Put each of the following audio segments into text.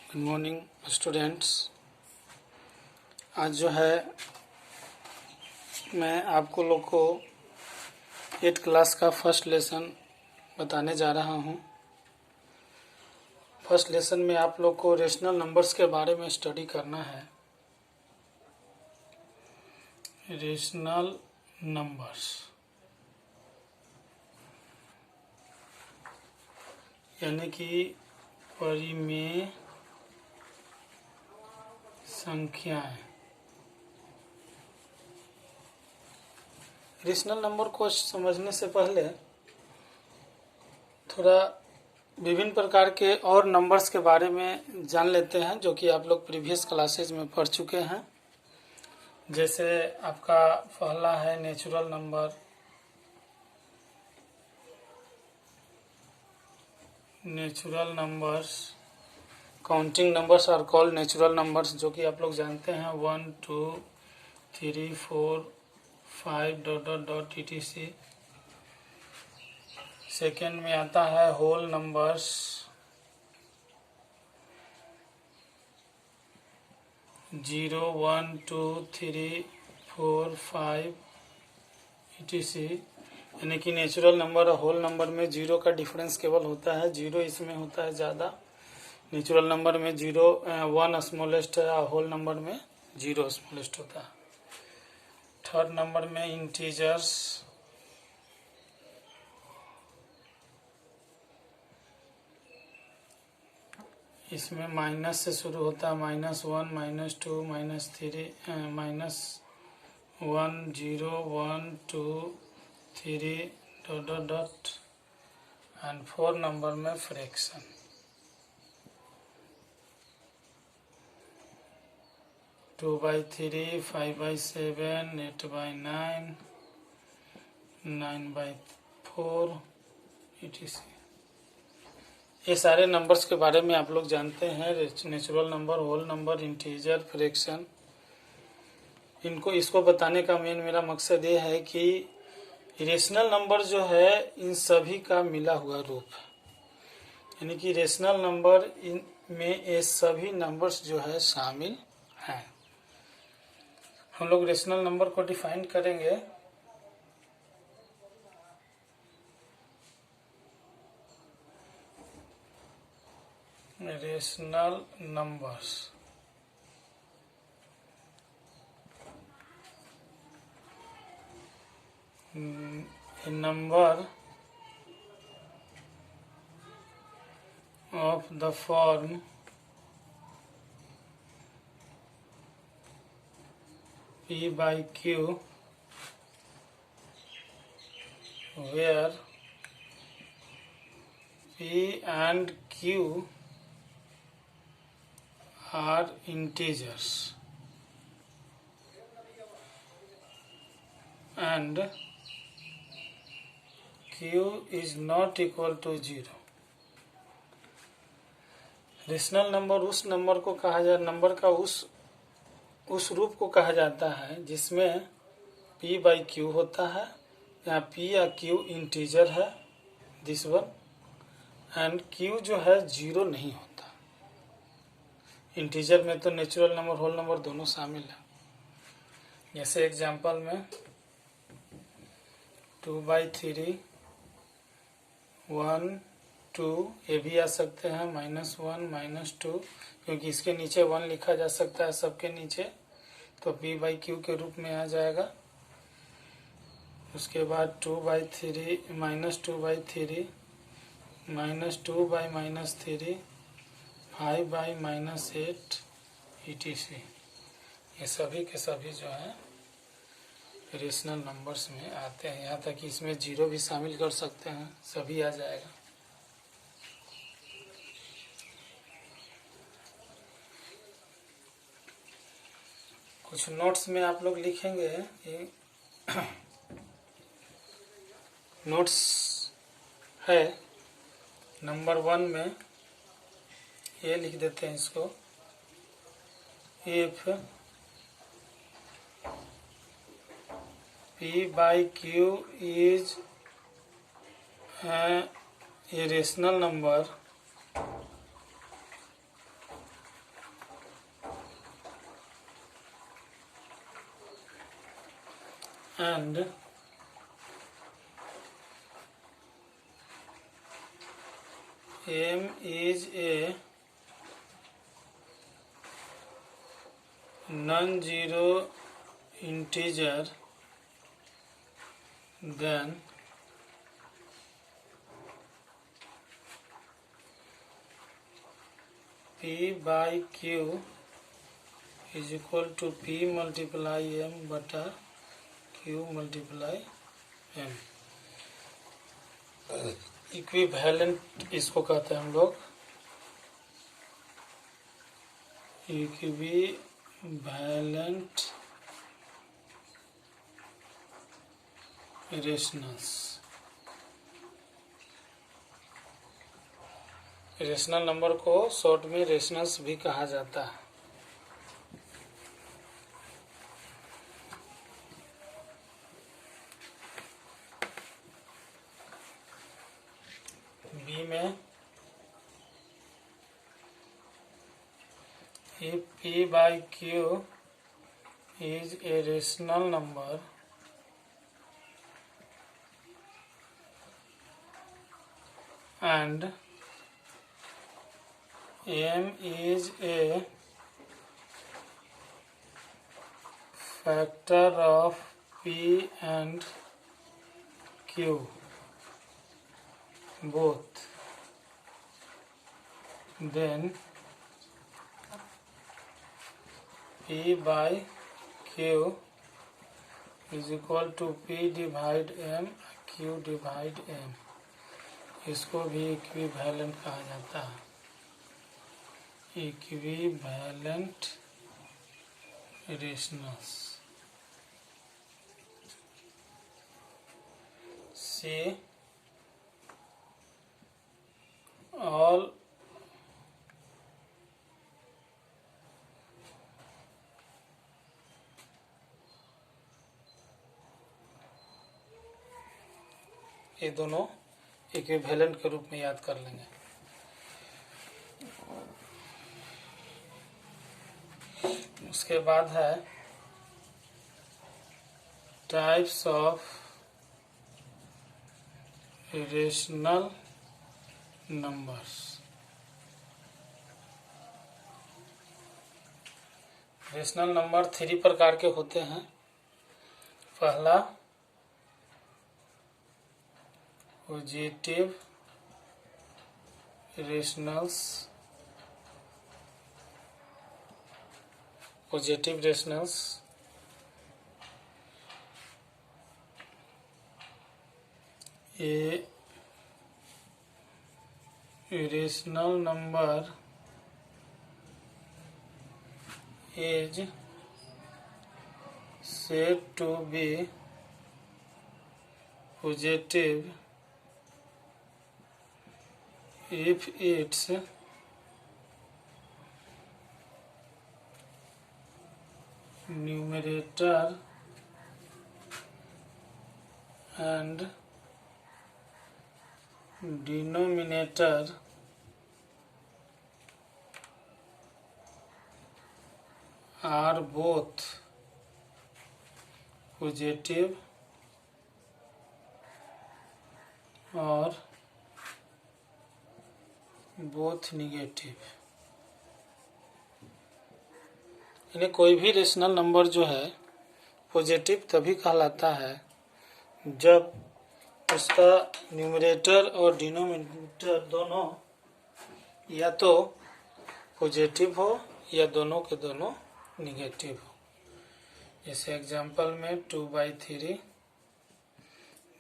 Good morning students. आज जो है मैं आपको लोग को 8 क्लास का फर्स्ट लेसन बताने जा रहा हूँ। फर्स्ट लेसन में आप लोग को रेशनल नंबर्स के बारे में स्टडी करना है। रेशनल नंबर्स यानी कि परिमेय संख्याएं। रेशनल नंबर को समझने से पहले थोड़ा विभिन्न प्रकार के और नंबर्स के बारे में जान लेते हैं, जो कि आप लोग प्रीवियस क्लासेज में पढ़ चुके हैं। जैसे आपका पहला है natural number, natural numbers. Counting numbers are called natural numbers, जो कि आप लोग जानते हैं 1 2 3 4 5 dot dot dot etc। Second में आता है होल नंबर्स, जीरो 1 2 3 4 5 etc। यानी कि नेचुरल नंबर और होल नंबर में जीरो का डिफरेंस केवल होता है, जीरो इसमें होता है ज़्यादा। नेचुरल नंबर में 1 स्मॉलेस्ट है और होल नंबर में 0 स्मॉलेस्ट होता है। थर्ड नंबर में इंटीजर्स, इसमें माइनस से शुरू होता है, -1 -2 -3 -1 0 1 2 3 dot dot dot. And four number में फ्रैक्शन, 2/3 5/7 8/9 9/4 etc। ये सारे नंबर्स के बारे में आप लोग जानते हैं। Natural number, whole number, integer, fraction. इसको बताने का मेरा मकसद ये है कि रेशनल नंबर जो है इन सभी का मिला हुआ रूप है। यानी कि रेशनल नंबर में ये सभी नंबर्स जो है शामिल हैं। हम लोग रेशनल नंबर को डिफाइन करेंगे। Rational numbers a number of the form P by Q where P and Q are integers and Q is not equal to 0। Rational number उस नंबर को कहा जाता, नंबर का उस रूप को कहा जाता है जिसमें P by Q होता है, या P या Q इंटीजर है, दिस वन, एंड Q जो है 0 नहीं होता। इंटीजर में तो नेचुरल नंबर, होल नंबर दोनों शामिल है। जैसे एग्जांपल में 2/3 1 2 ये भी आ सकते हैं, -1 -2, क्योंकि इसके नीचे 1 लिखा जा सकता है सबके नीचे, तो P by Q के रूप में आ जाएगा। उसके बाद 2/3 -2/3 -2/-3 5/-8 etc। ये सभी के सभी जो है रेशनल नंबर्स में आते हैं। यहाँ तक कि इसमें 0 भी शामिल कर सकते हैं, सभी आ जाएगा। कुछ नोट्स में आप लोग लिखेंगे कि नोट्स है नंबर 1 में ये लिख देते हैं इसको, if P by Q is a rational number and m is a non-zero integer, then p by q is equal to p multiply m बटा q multiply m। इक्विवेलेंट इसको कहते हैं हम लोग, इक्विवेलेंट रेशनल्स। रेशनल नंबर को short में rationals भी कहा जाता है। बी में if p by q is a rational number and m is a factor of p and q both, then p by q is equal to p divide m, q divide m। इसको भी equivalent कहा जाता है, equivalent rationals. सी all ये दोनों equivalent के रूप में याद कर लेंगे। उसके बाद है types of rational numbers. Rational number 3 प्रकार के होते हैं। पहला positive rationals, positive rationals. A rational number is said to be positive if its numerator and denominator are both positive और both negative। यानी कोई भी रेशनल नंबर जो है पॉजिटिव तभी कहलाता है जब उसका न्यूमरेटर और डिनोमिनेटर दोनों या तो पॉजिटिव हो या दोनों के दोनों निगेटिव हो। जैसे एग्जांपल में 2/3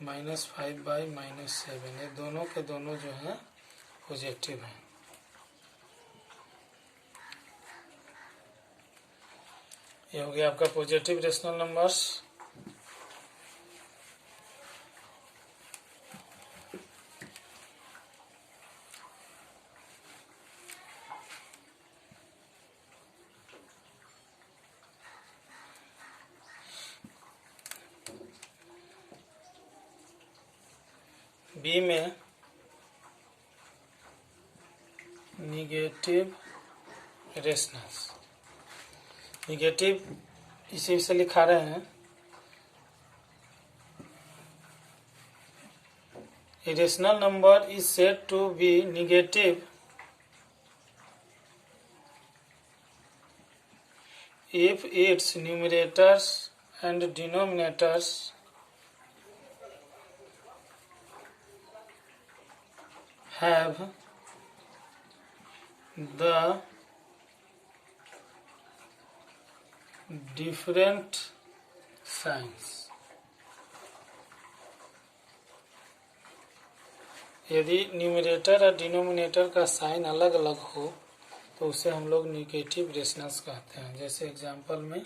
-5/-7, ये दोनों के दोनों जो है पॉजिटिव हैं। ये हो गया आपका पॉजिटिव रेशनल नंबर्स। बी में निगेटिव रेशनल्स। निगेटिव इसी से लिखा रहे हैं A rational number is said to be negative if its numerators and denominators have the different signs. यदि न्यूमरेटर और डिनोमिनेटर का साइन अलग अलग हो तो उसे हम लोग निगेटिव रेशनल्स कहते हैं। जैसे एग्जांपल में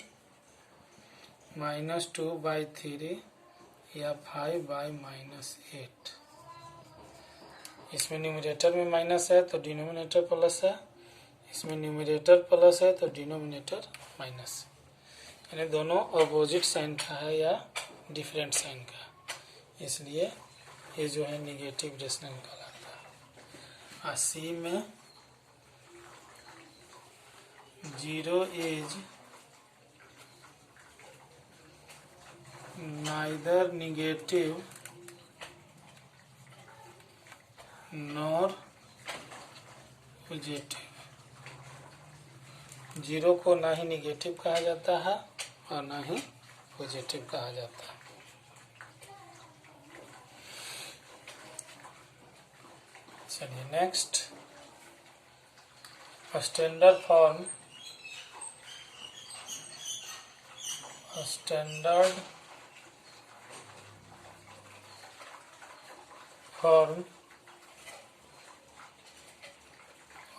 -2/3 या 5/-8। इसमें न्यूमरेटर में माइनस है तो डिनोमिनेटर प्लस है, इसमें न्यूमरेटर प्लस है तो डिनोमिनेटर माइनस, यानी दोनों अपोजिट साइन का है या डिफरेंट साइन का, इसलिए ये जो है निगेटिव रेशनल कहलाता है। सी में 0 is neither negative nor positive. 0 को ना ही निगेटिव कहा जाता है और ना ही पॉजिटिव कहा जाता है। चलिए next, standard form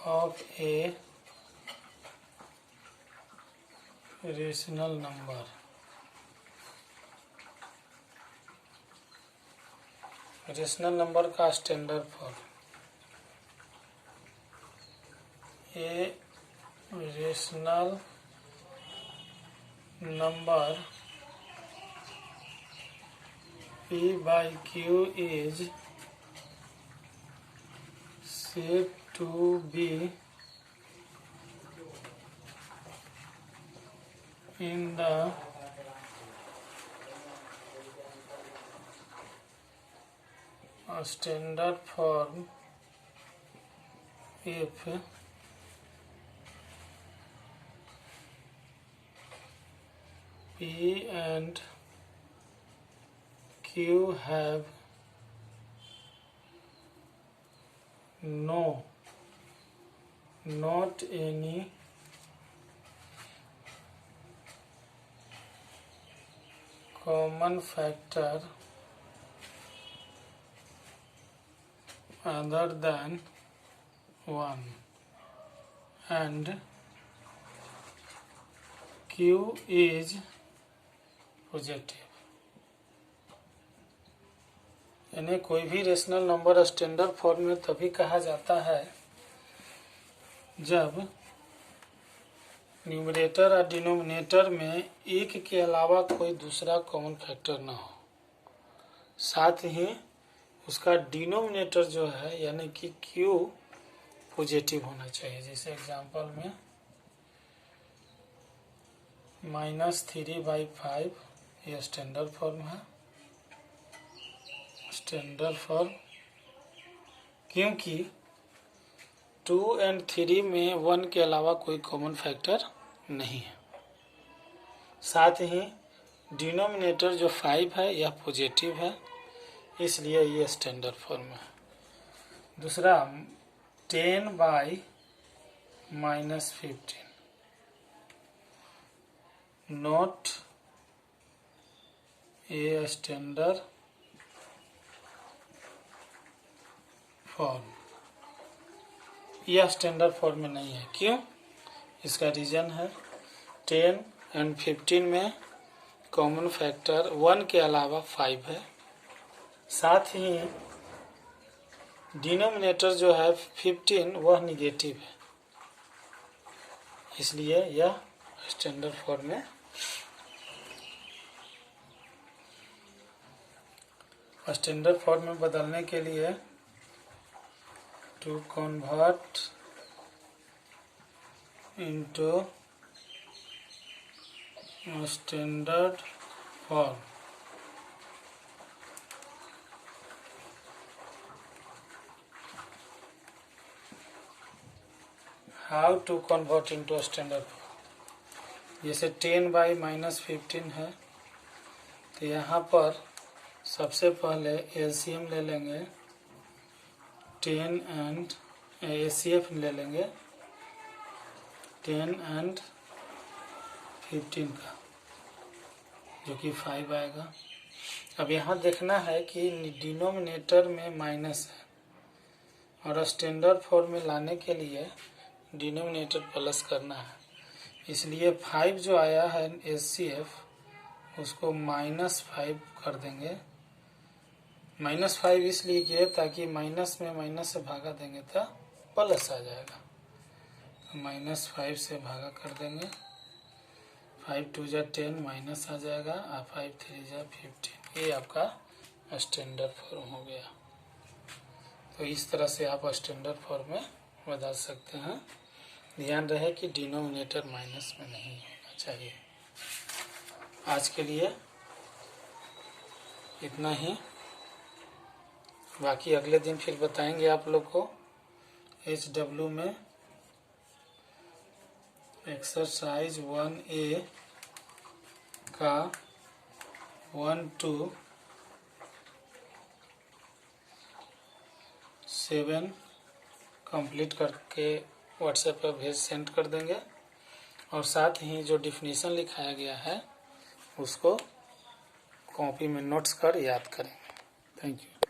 of a rational number। Rational number का standard form, a rational number P/Q is said to be in the standard form if P and Q have not any common factor other than 1 and Q is positive. यानी कोई भी rational number standard form में तभी कहा जाता है जब numerator और डिनोमिनेटर में एक के अलावा कोई दूसरा कॉमन फैक्टर ना हो, साथ ही उसका डिनोमिनेटर जो है यानी कि Q पॉजिटिव होना चाहिए। जैसे एग्जांपल में -3/5 यह स्टैंडर्ड फॉर्म है। स्टैंडर्ड फॉर्म क्योंकि 2 और 3 में 1 के अलावा कोई कॉमन फैक्टर नहीं है, साथ ही डिनोमिनेटर जो 5 है यह पॉजिटिव है, इसलिए ये स्टैंडर्ड फॉर्म है। दूसरा 10/-15 नॉट ए स्टैंडर्ड फॉर्म, यह स्टैंडर्ड फॉर्म में नहीं है। क्यों? इसका रीजन है 10 और 15 में कॉमन फैक्टर 1 के अलावा 5 है, साथ ही डिनोमिनेटर जो है 15 वह निगेटिव है, इसलिए यह स्टैंडर्ड फॉर्म में। स्टैंडर्ड फॉर्म में बदलने के लिए to convert into standard form how to convert into standard form. जैसे 10/-15 है, तो यहाँ पर सबसे पहले एलसीएम ले लेंगे 10 एंड एचसीएफ ले लेंगे 10 एंड 15 का, जो कि 5 आएगा। अब यहाँ देखना है कि डिनोमिनेटर में माइनस है और स्टैंडर्ड फॉर्म में लाने के लिए डिनोमिनेटर प्लस करना है, इसलिए 5 जो आया है एचसीएफ उसको -5 कर देंगे। -5 इसलिए किए ताकि माइनस में माइनस से भागा देंगे तो प्लस आ जाएगा, -5 से भागा कर देंगे। 5 2 जा 10 माइनस आ जाएगा और 5 3 जा 15। ये आपका स्टैंडर्ड फॉर्म हो गया। तो इस तरह से आप स्टैंडर्ड फॉर्म में बदल सकते हैं। ध्यान रहे कि डिनोमिनेटर माइनस में नहीं होना चाहिए। आज के लिए इतना ही, बाकी अगले दिन फिर बताएंगे आप लोग को। HW में एक्सरसाइज 1A का 1 to 7 कंप्लीट करके व्हाट्सएप पर सेंड कर देंगे, और साथ ही जो डिफिनीशन लिखाया गया है उसको कॉपी में नोट्स कर याद करेंगे। Thank you.